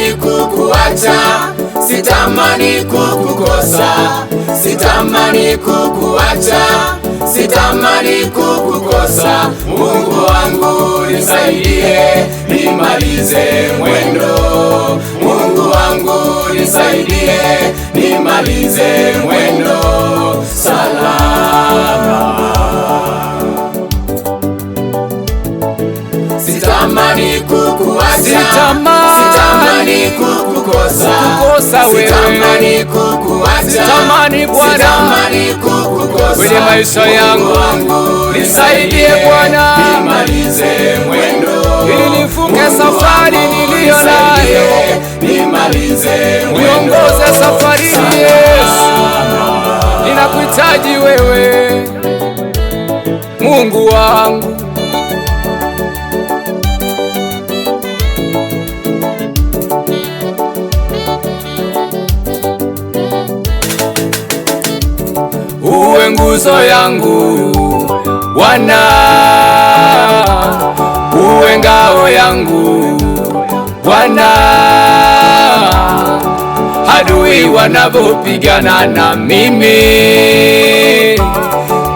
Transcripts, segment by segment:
sitamani kukuacha, sitamani kukukosa, sitamani kukuacha, sitamani kukukosa. Mungu wangu nisaidie, nimalize mwendo. Mungu wangu nisaidie, nimalize mwendo salama. Sitamani kukuacha, sitamani kukukosa, sitamani kukuacha, sitamani Bwana, sitamani kukukosa. kwenye maisha yangu nisaidie Bwana, nimalize mwendo, ili nifunge safari niliyo nayo, nimalize mwendo, niongoze safarini Yesu. Ninakuhitaji wewe Mungu wangu. Uwe nguzo yangu Bwana, uwe ngao yangu Bwana, adui wanapopigana na mimi.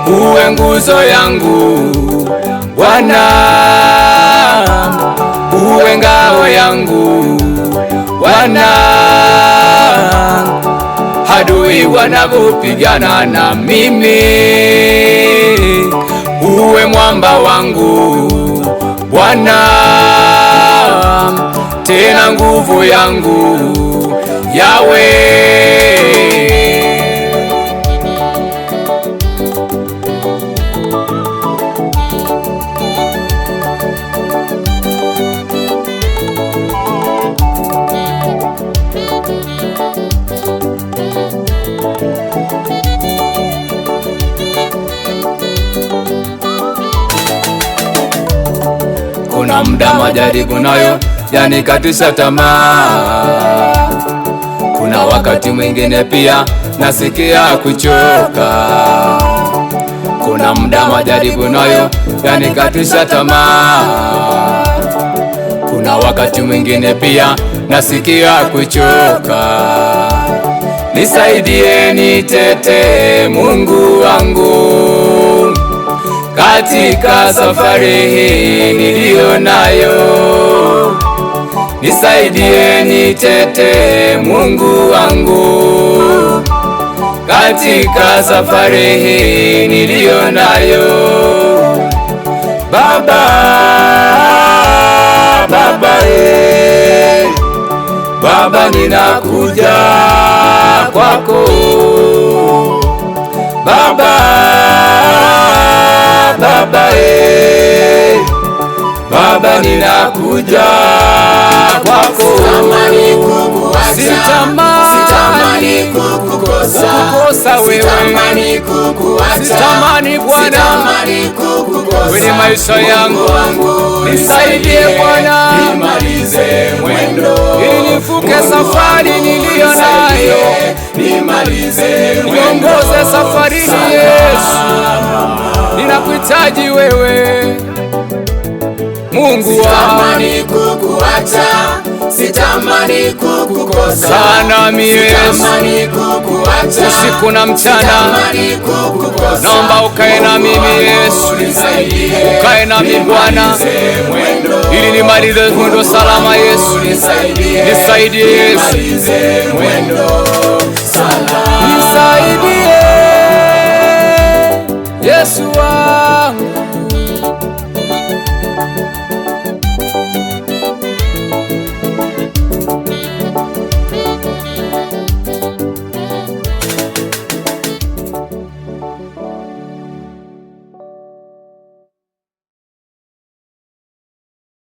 Uwe nguzo yangu Bwana, uwe ngao yangu Bwana, adui wanapopigana na mimi. Uwe mwamba wangu Bwana, tena nguvu yangu Yahweh. Kuna muda majaribu nayo yanikatisha tamaa, kuna wakati mwingine pia nasikia kuchoka. Kuna muda majaribu nayo yanikatisha tamaa, kuna wakati mwingine pia nasikia kuchoka. Nisaidie, nitetee Mungu wangu katika safari hii niliyo nayo. Nisaidie, nitetee Mungu wangu katika safari hii niliyo nayo. Baba, Baba, Baba, ninakuja kwako Baba, Baba, Baba, ninakuja kwako. Sitamani kukuacha, sitamani kukukosa wewe, sitamani kukuacha, sitamani Bwana, sitamani kukukosa. kwenye maisha yangu nisaidie Bwana, nimalize mwendo, ili nifunge safari niliyo nayo, nimalize mwendo, niongoze safarini Yesu. Ninakuhitaji wewe Mungu wangu. Sitamani kukuacha, sitamani kukukosa Sana Yesu, sitamani kukuacha, usiku na mchana sitamani kukukosa. naomba ukae na mimi Yesu, ukae na mimi Bwana, ili nimalize mwendo salama Yesu. Nisaidie Yesu.